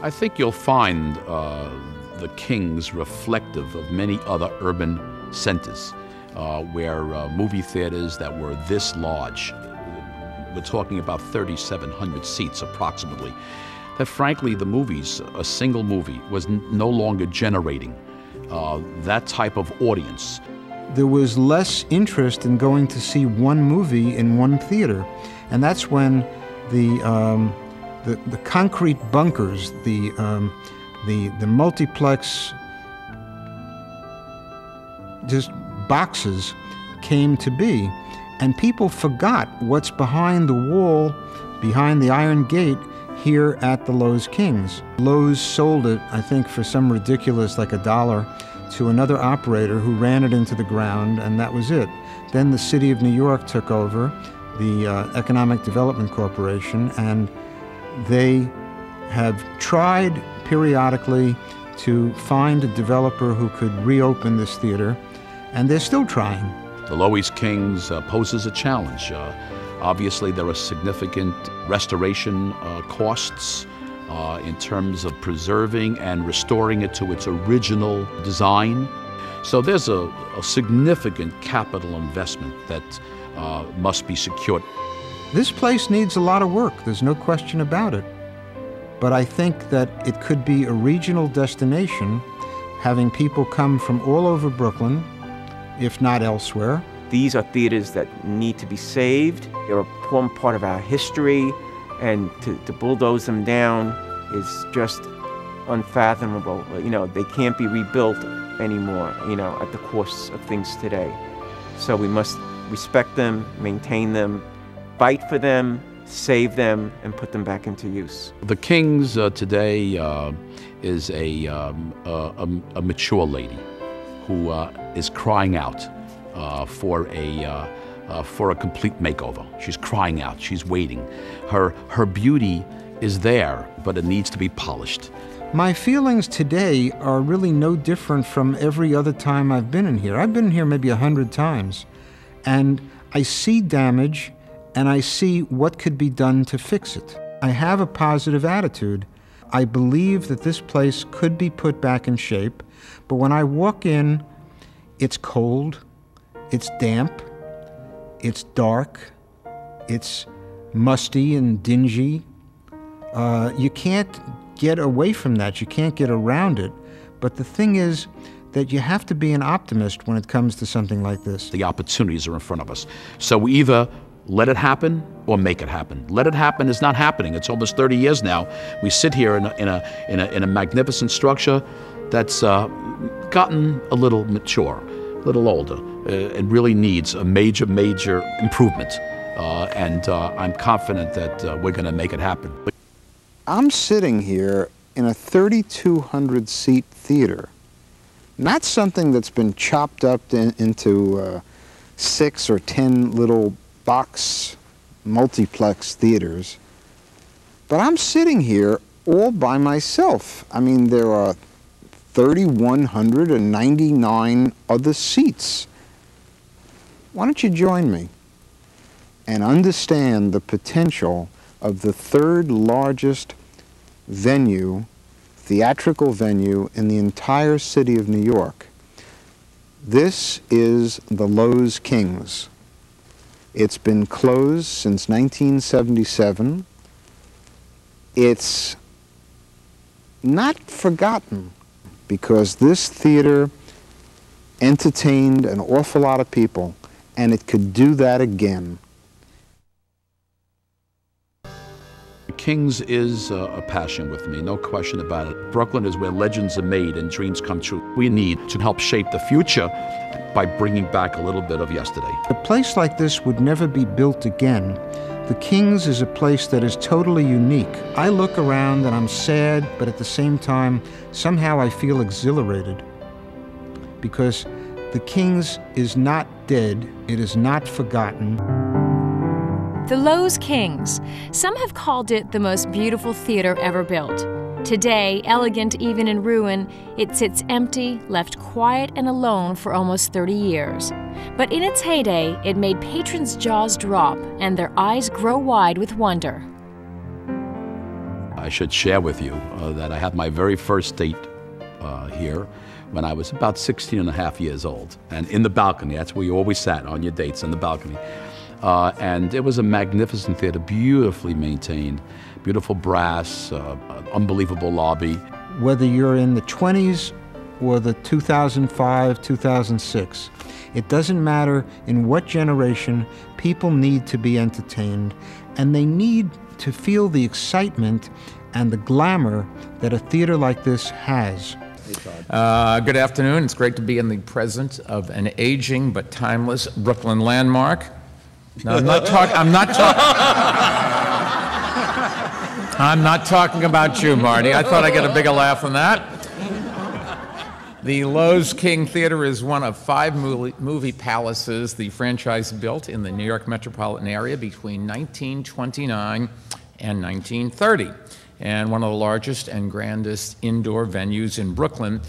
I think you'll find the Kings reflective of many other urban centers where movie theaters that were this large, we're talking about 3,700 seats approximately, that frankly the movies, a single movie, was no longer generating that type of audience. There was less interest in going to see one movie in one theater, and that's when the concrete bunkers, the multiplex, just boxes came to be, and people forgot what's behind the wall, behind the iron gate here at the Loew's Kings. Loew's sold it, I think, for some ridiculous, like $1, to another operator who ran it into the ground, and that was it. Then the city of New York took over, the Economic Development Corporation, and they have tried periodically to find a developer who could reopen this theater, and they're still trying. The Loews Kings poses a challenge. Obviously, there are significant restoration costs in terms of preserving and restoring it to its original design. So there's a significant capital investment that must be secured. This place needs a lot of work, there's no question about it. But I think that it could be a regional destination, having people come from all over Brooklyn, if not elsewhere. These are theaters that need to be saved. They're a important part of our history, and to bulldoze them down is just unfathomable. You know, they can't be rebuilt anymore, you know, at the course of things today. So we must respect them, maintain them, fight for them, save them, and put them back into use. The Kings today is a mature lady who is crying out for a complete makeover. She's crying out. She's waiting. Her beauty is there, but it needs to be polished. My feelings today are really no different from every other time I've been in here. I've been in here maybe 100 times, and I see damage, and I see what could be done to fix it. I have a positive attitude. I believe that this place could be put back in shape, but when I walk in, it's cold, it's damp, it's dark, it's musty and dingy. You can't get away from that. You can't get around it. But the thing is that you have to be an optimist when it comes to something like this. The opportunities are in front of us. So we either let it happen or make it happen. Let it happen is not happening. It's almost 30 years now. We sit here in a magnificent structure that's gotten a little mature, a little older. It really needs a major improvement. And I'm confident that we're going to make it happen. I'm sitting here in a 3,200 seat theater, not something that's been chopped up into 6 or 10 little box multiplex theaters, but I'm sitting here all by myself. I mean, there are 3,199 other seats. Why don't you join me and understand the potential of the third largest venue, theatrical venue in the entire city of New York. This is the Loew's Kings. It's been closed since 1977. It's not forgotten because this theater entertained an awful lot of people, and it could do that again. Kings is a passion with me, no question about it. Brooklyn is where legends are made and dreams come true. We need to help shape the future by bringing back a little bit of yesterday. A place like this would never be built again. The Kings is a place that is totally unique. I look around and I'm sad, but at the same time, somehow I feel exhilarated. Because the Kings is not dead, it is not forgotten. The Loew's Kings. Some have called it the most beautiful theater ever built. Today, elegant even in ruin, it sits empty, left quiet and alone for almost 30 years. But in its heyday, it made patrons' jaws drop and their eyes grow wide with wonder. I should share with you that I had my very first date here when I was about 16 and a half years old. And in the balcony, that's where you always sat on your dates, in the balcony. And it was a magnificent theater, beautifully maintained, beautiful brass, unbelievable lobby. Whether you're in the 20s or the 2005, 2006, it doesn't matter in what generation, people need to be entertained, and they need to feel the excitement and the glamour that a theater like this has. Good afternoon. It's great to be in the presence of an aging but timeless Brooklyn landmark. Now, I'm not talking about you, Marty. I thought I'd get a bigger laugh than that. The Loew's King Theater is one of 5 movie palaces the franchise built in the New York metropolitan area between 1929 and 1930, and one of the largest and grandest indoor venues in Brooklyn.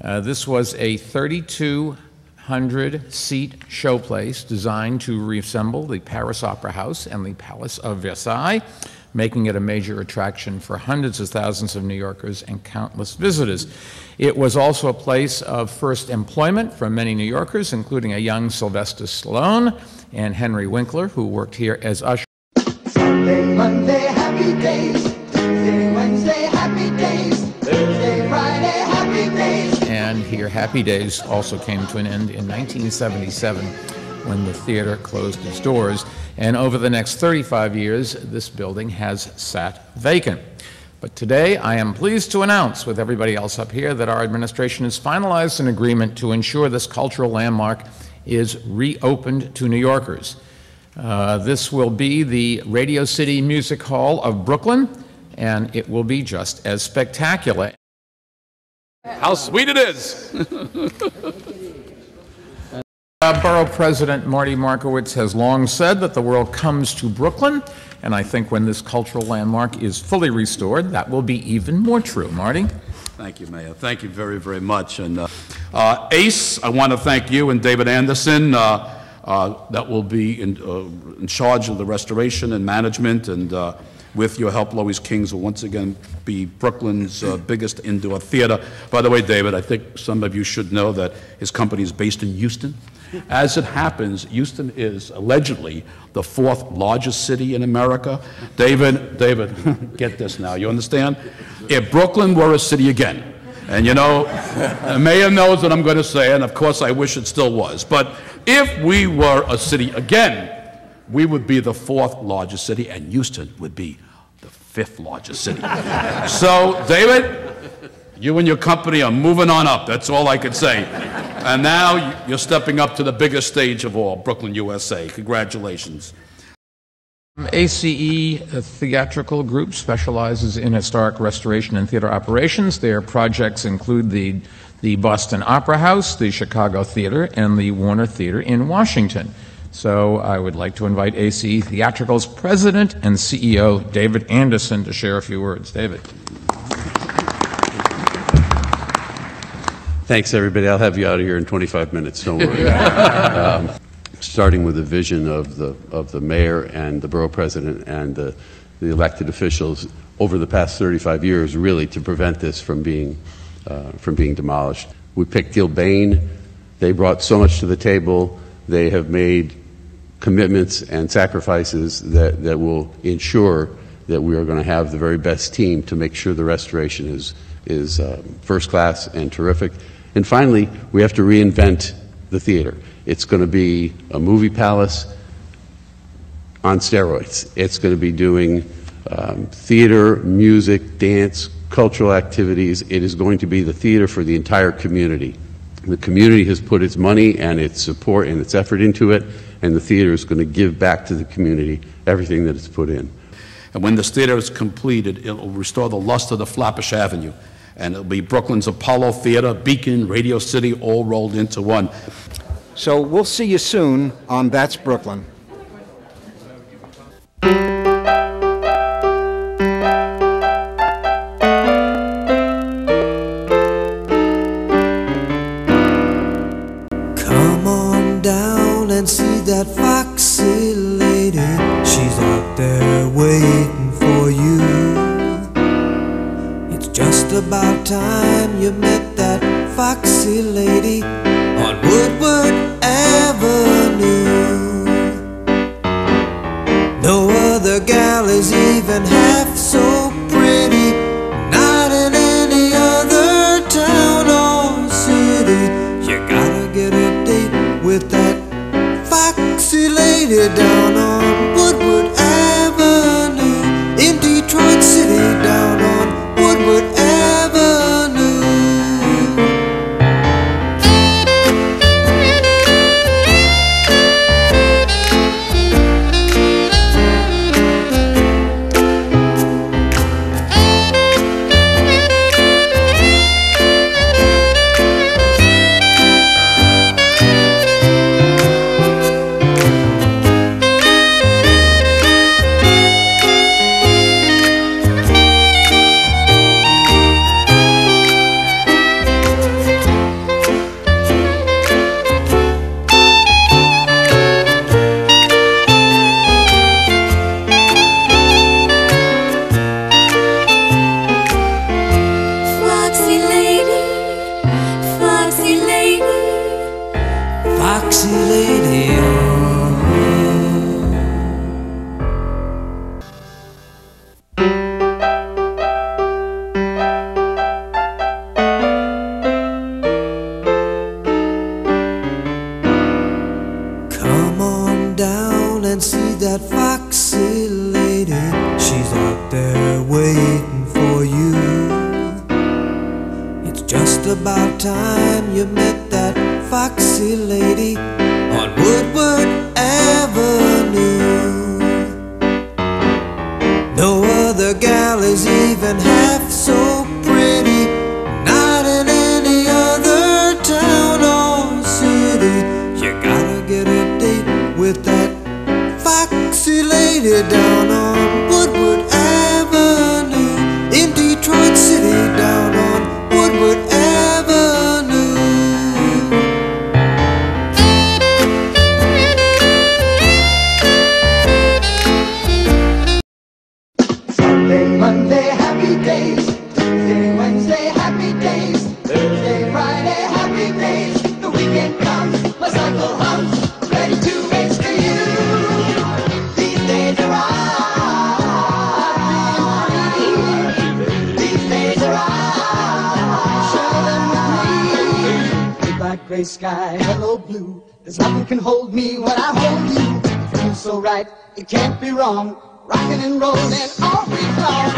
This was a 3,200-seat showplace designed to reassemble the Paris Opera House and the Palace of Versailles, making it a major attraction for hundreds of thousands of New Yorkers and countless visitors. It was also a place of first employment for many New Yorkers, including a young Sylvester Stallone and Henry Winkler, who worked here as ushers. Sunday, Monday, happy days. Tuesday, Wednesday, happy days. Thursday, Friday, happy days. And here, Happy Days also came to an end in 1977 when the theater closed its doors. And over the next 35 years, this building has sat vacant. But today, I am pleased to announce with everybody else up here that our administration has finalized an agreement to ensure this cultural landmark is reopened to New Yorkers. This will be the Radio City Music Hall of Brooklyn, and it will be just as spectacular. How sweet it is! Borough President Marty Markowitz has long said that the world comes to Brooklyn, and I think when this cultural landmark is fully restored, that will be even more true. Marty? Thank you, Mayor. Thank you very, very much. And Ace, I want to thank you and David Anderson that will be in charge of the restoration and management, and with your help, Loews Kings will once again be Brooklyn's biggest indoor theater. By the way, David, I think some of you should know that his company is based in Houston. As it happens, Houston is allegedly the 4th largest city in America. David, get this now, you understand? If Brooklyn were a city again, and you know, the mayor knows what I'm going to say, and of course I wish it still was, but if we were a city again, we would be the 4th largest city, and Houston would be the 5th largest city. So, David, you and your company are moving on up. That's all I can say. And now you're stepping up to the biggest stage of all, Brooklyn, USA. Congratulations. ACE Theatrical Group specializes in historic restoration and theater operations. Their projects include the Boston Opera House, the Chicago Theater, and the Warner Theater in Washington. So I would like to invite ACE Theatrical's President and CEO, David Anderson, to share a few words. David. Thanks, everybody. I'll have you out of here in 25 minutes. Don't worry. Starting with the vision of the mayor and the borough president and the elected officials over the past 35 years, really, to prevent this from being demolished. We picked Gilbane. They brought so much to the table. They have made commitments and sacrifices that will ensure that we are going to have the very best team to make sure the restoration is first class and terrific. And finally, we have to reinvent the theater. It's going to be a movie palace on steroids. It's going to be doing theater, music, dance, cultural activities. It is going to be the theater for the entire community. The community has put its money and its support and its effort into it, and the theater is going to give back to the community everything that it's put in. And when this theater is completed, it will restore the luster of Flatbush Avenue. And it'll be Brooklyn's Apollo Theater, Beacon, Radio City, all rolled into one. So we'll see you soon on That's Brooklyn. Come on down and see that foxy lady. She's out there waiting for you. just about time you met that foxy lady on Woodward Avenue. No other gal is even half so pretty, not in any other town or city. You gotta get a date with that foxy lady down on Woodward Avenue, in Detroit City, down on Woodward Avenue. Foxy lady, oh. Come on down and see that foxy lady. She's out there waiting for you. It's just about time you met that foxy lady on Woodward Avenue. No other gal is even half so pretty, not in any other town or city. You gotta get a date with that foxy lady down on Woodward Avenue, in Detroit City, down on Woodward Avenue. Sunday, Monday, happy days. Tuesday, Wednesday, happy days. Thursday, Friday, happy days. The weekend comes, my cycle hums, ready to race to you. These days are these days are share them with me. Big black, gray sky, hello blue. There's nothing can hold me when I hold you. It feels so right, it can't be wrong. Rockin' and rollin' all week long.